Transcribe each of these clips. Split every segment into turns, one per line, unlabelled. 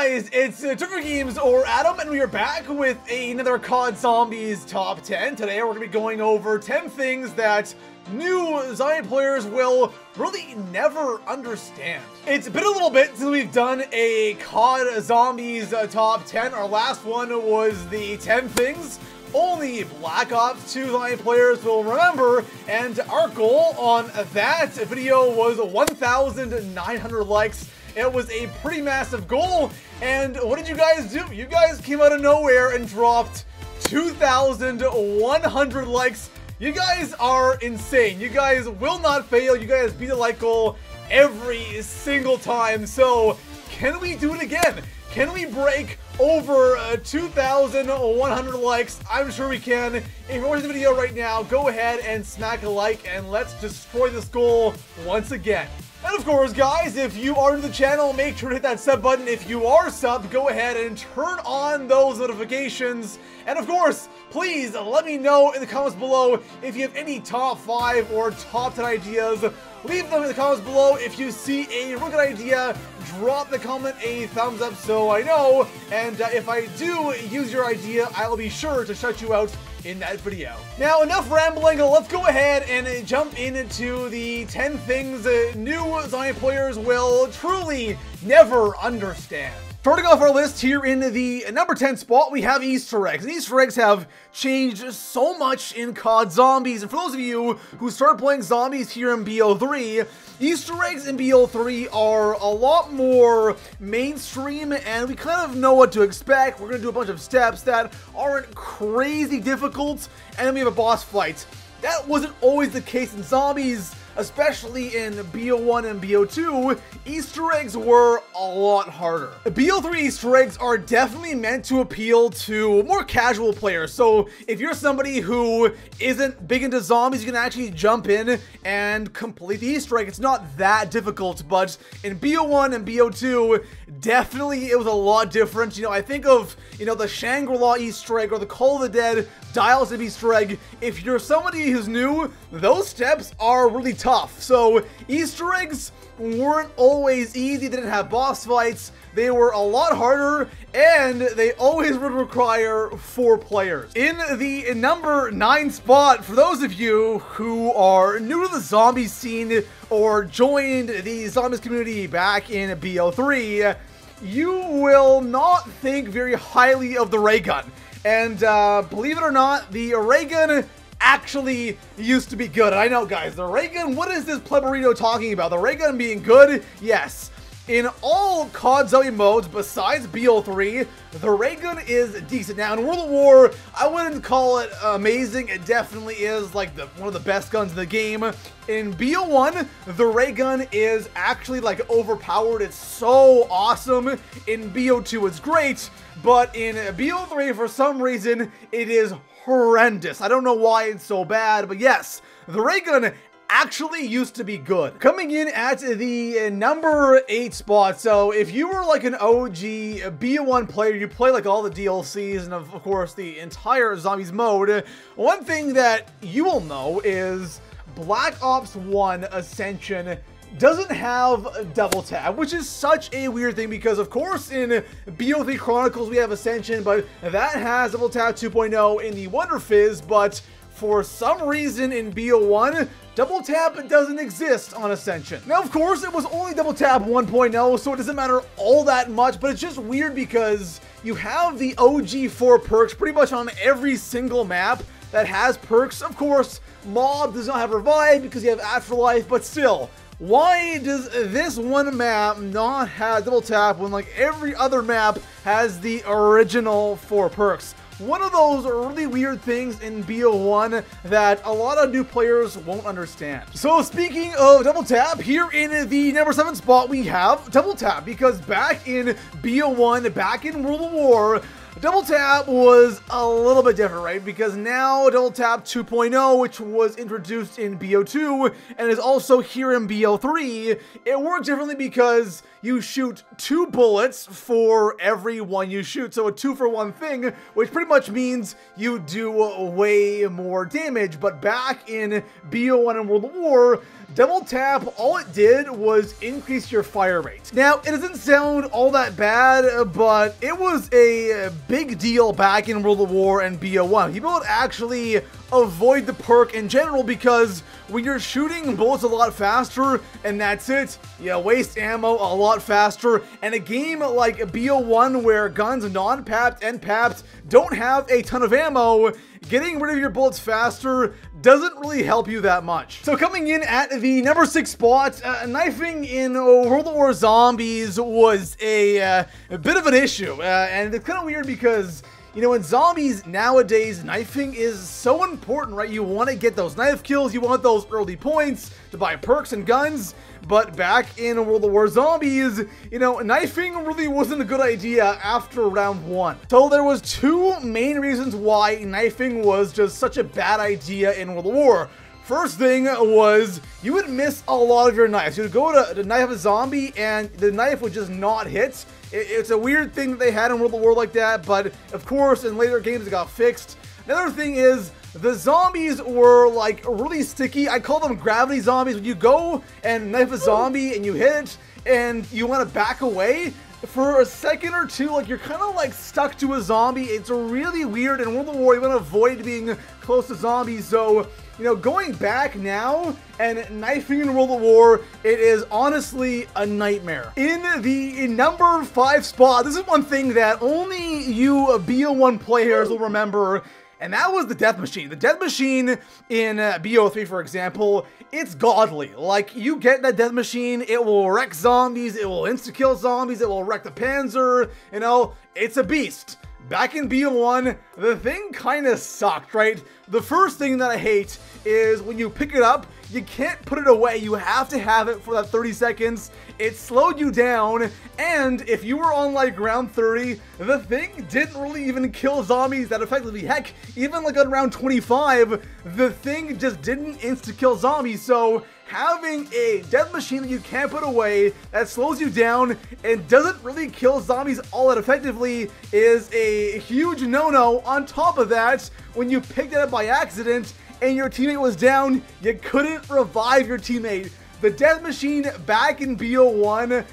guys, it's ToProForuGames or Adam, and we are back with another COD Zombies Top 10. Today we're going to be going over 10 things that new zombie players will really never understand. It's been a little bit since we've done a COD Zombies Top 10. Our last one was the 10 things only Black Ops 2 zombie players will remember, and our goal on that video was 1,900 likes. It was a pretty massive goal, and what did you guys do? You guys came out of nowhere and dropped 2,100 likes. You guys are insane. You guys will not fail. You guys beat the like goal every single time. So can we do it again? Can we break over 2,100 likes? I'm sure we can. If you're watching the video right now, go ahead and smack a like and let's destroy this goal once again. And of course, guys, if you are new to the channel, make sure to hit that sub button. If you are subbed, go ahead and turn on those notifications. And of course, please let me know in the comments below if you have any top 5 or top 10 ideas. Leave them in the comments below. If you see a really good idea, drop the comment a thumbs up so I know. And if I do use your idea, I'll be sure to shout you out in that video. Now, enough rambling. Let's go ahead and jump into the 10 things new zombie players will truly never understand. Starting off our list here in the number 10 spot, we have Easter eggs. And Easter eggs have changed so much in COD Zombies. And for those of you who started playing Zombies here in BO3, Easter eggs in BO3 are a lot more mainstream, and we kind of know what to expect. We're going to do a bunch of steps that aren't crazy difficult, and then we have a boss fight. That wasn't always the case in Zombies. Especially in BO1 and BO2, Easter eggs were a lot harder. BO3 Easter eggs are definitely meant to appeal to more casual players. So if you're somebody who isn't big into zombies, you can actually jump in and complete the Easter egg. It's not that difficult, but in BO1 and BO2, definitely it was a lot different. You know, I think of, the Shangri-La Easter egg or the Call of the Dead Dials of Easter egg. If you're somebody who's new, those steps are really tough. So Easter eggs weren't always easy. They didn't have boss fights. They were a lot harder, and they always would require 4 players. In the number 9 spot, for those of you who are new to the zombie scene or joined the zombies community back in BO3, you will not think very highly of the ray gun. And believe it or not, the ray gun actually used to be good. And I know, guys, the ray gun, what is this pleberito talking about? The ray gun being good? Yes. In all COD Zombie modes besides BO3, the ray gun is decent. Now, in World at War, I wouldn't call it amazing. It definitely is like one of the best guns in the game. In BO1, the ray gun is actually like overpowered. It's so awesome. In BO2, it's great. But in BO3, for some reason, it is horrendous. I don't know why it's so bad, but yes, the ray gun actually used to be good. Coming in at the number 8 spot, so if you were like an OG BO1 player, you play like all the DLCs and of course the entire Zombies mode, one thing that you will know is Black Ops 1 Ascension doesn't have double tap, which is such a weird thing because of course in BO3 Chronicles we have Ascension, but that has double tap 2.0 in the Wonder Fizz, but for some reason in BO1, double tap doesn't exist on Ascension. Now, of course, it was only double tap 1.0, so it doesn't matter all that much, but it's just weird because you have the OG 4 perks pretty much on every single map that has perks. Of course, Mob does not have Revive because you have Afterlife, but still, why does this one map not have double tap when like every other map has the original 4 perks? One of those really weird things in BO1 that a lot of new players won't understand. So speaking of double tap, here in the number 7 spot we have double tap, because back in BO1, back in World at War, Double Tap was a little bit different, right? Because now Double Tap 2.0, which was introduced in BO2 and is also here in BO3, it works differently because you shoot 2 bullets for every one you shoot. So a 2 for 1 thing, which pretty much means you do way more damage. But back in BO1 and World of War, Double Tap, all it did was increase your fire rate. Now, it doesn't sound all that bad, but it was a big deal back in World of War and BO1. People would actually avoid the perk in general because when you're shooting bullets a lot faster, and that's it, you waste ammo a lot faster. And a game like BO1 where guns non-papped and papped don't have a ton of ammo, getting rid of your bullets faster doesn't really help you that much. So coming in at the number 6 spot, knifing in World of War Zombies was a bit of an issue. And it's kind of weird because, you know, in zombies nowadays, knifing is so important, right? You want to get those knife kills, you want those early points to buy perks and guns. But back in World of War Zombies, you know, knifing really wasn't a good idea after round 1. So there was 2 main reasons why knifing was just such a bad idea in World of War. First thing was you would miss a lot of your knives. You would go to knife a zombie and the knife would just not hit. It's a weird thing that they had in World of War like that, but of course in later games it got fixed. Another thing is the zombies were like really sticky. I call them gravity zombies. When you go and knife a zombie and you hit it and you want to back away, for a second or two, like you're kind of like stuck to a zombie. It's really weird. In World of War, you want to avoid being close to zombies. So, you know, going back now and knifing in World of War, it is honestly a nightmare. In the number 5 spot, this is one thing that only you BO1 players will remember, and that was the death machine. The death machine in BO3, for example, it's godly. Like, you get that death machine, it will wreck zombies, it will insta-kill zombies, it will wreck the Panzer, you know, it's a beast. Back in BO1, the thing kind of sucked, right? The first thing that I hate is when you pick it up, you can't put it away. You have to have it for that 30 seconds. It slowed you down, and if you were on like round 30, the thing didn't really even kill zombies that effectively. Heck, even like on round 25, the thing just didn't insta-kill zombies. So having a death machine that you can't put away, that slows you down and doesn't really kill zombies all that effectively is a huge no-no. On top of that, when you picked it up by accident and your teammate was down, you couldn't revive your teammate. The death machine back in BO1,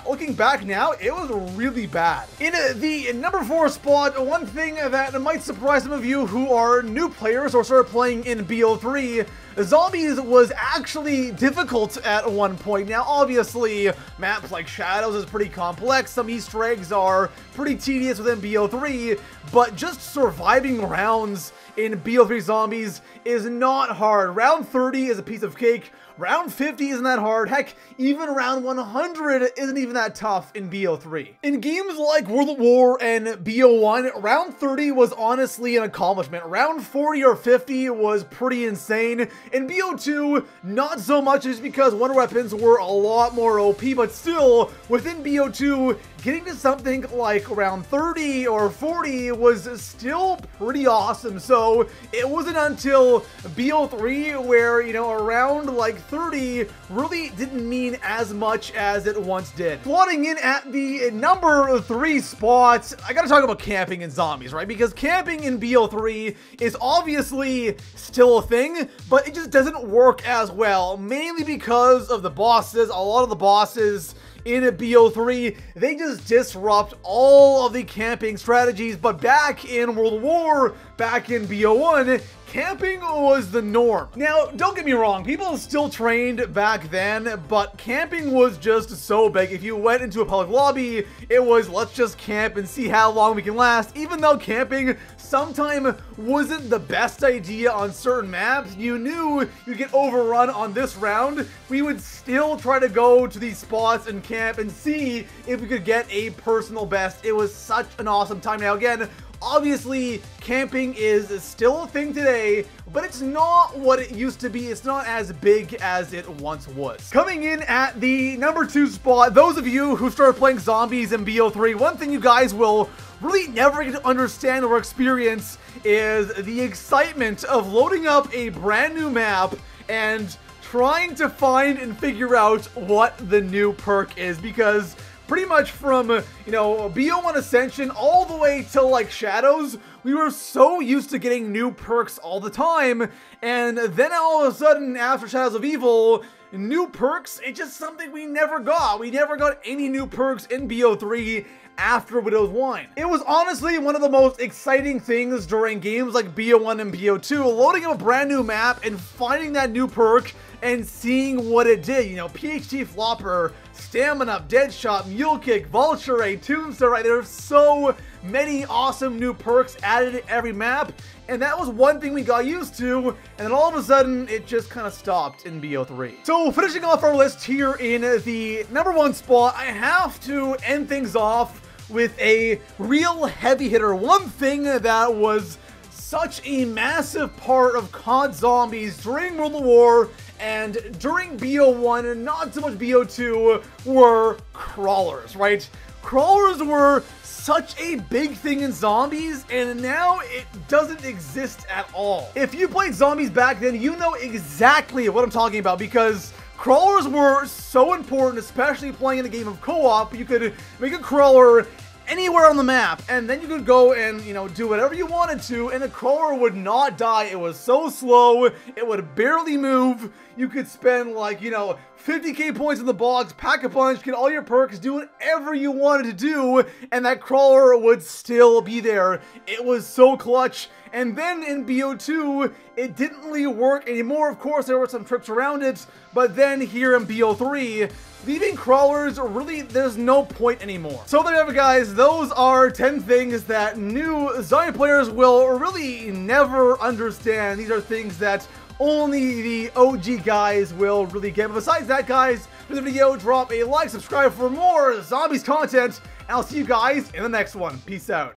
looking back now, it was really bad. In the number 4 spot, one thing that might surprise some of you who are new players or started playing in BO3, zombies was actually difficult at one point. Now, obviously, maps like Shadows is pretty complex. Some Easter eggs are pretty tedious within BO3, but just surviving rounds in BO3 zombies is not hard. Round 30 is a piece of cake. Round 50 isn't that hard. Heck, even round 100 isn't even that tough in BO3. In games like World of War and BO1, round 30 was honestly an accomplishment. Round 40 or 50 was pretty insane. In BO2, not so much just because wonder weapons were a lot more OP, but still, within BO2, getting to something like around 30 or 40 was still pretty awesome. So it wasn't until BO3 where, you know, around like 30 really didn't mean as much as it once did. Slotting in at the number 3 spot, I gotta talk about camping in zombies, right? Because camping in BO3 is obviously still a thing, but it just doesn't work as well, mainly because of the bosses. A lot of the bosses in BO3, they just disrupt all of the camping strategies. But back in World War, back in BO1, camping was the norm. Now, don't get me wrong, people still trained back then, but camping was just so big. If you went into a public lobby, it was let's just camp and see how long we can last. Even though camping sometimes wasn't the best idea on certain maps, you knew you'd get overrun on this round, we would still try to go to these spots and camp and see if we could get a personal best. It was such an awesome time. Now again, obviously, camping is still a thing today, but it's not what it used to be. It's not as big as it once was. Coming in at the number 2 spot, those of you who started playing zombies in BO3, one thing you guys will really never get to understand or experience is the excitement of loading up a brand new map and trying to find and figure out what the new perk is, because pretty much from, you know, BO1 Ascension all the way till like Shadows, we were so used to getting new perks all the time, and then all of a sudden after Shadows of Evil, new perks, it's just something we never got. We never got any new perks in BO3 after Widow's Wine. It was honestly one of the most exciting things during games like BO1 and BO2, loading up a brand new map and finding that new perk and seeing what it did. You know, PhD Flopper, Stamina, Deadshot, Mule Kick, Vulture Ray, Tombstone, right? There are so many awesome new perks added to every map, and that was one thing we got used to, and then all of a sudden it just kind of stopped in BO3. So finishing off our list here in the #1 spot, I have to end things off with a real heavy hitter. One thing that was such a massive part of COD Zombies during World of War and during BO1 and not so much BO2 were crawlers, right? Crawlers were such a big thing in Zombies, and now it doesn't exist at all. If you played Zombies back then, you know exactly what I'm talking about, because crawlers were so important, especially playing in a game of co-op. You could make a crawler anywhere on the map, and then you could go and, you know, do whatever you wanted to, and the crawler would not die. It was so slow, it would barely move. You could spend, like, you know, 50k points in the box, pack a punch, get all your perks, do whatever you wanted to do, and that crawler would still be there. It was so clutch. And then in BO2, it didn't really work anymore. Of course, there were some tricks around it, but then here in BO3, leaving crawlers, really, there's no point anymore. So there you have it, guys. Those are 10 things that new zombie players will really never understand. These are things that only the OG guys will really get. But besides that, guys, for the video, drop a like, subscribe for more zombies content, and I'll see you guys in the next one. Peace out.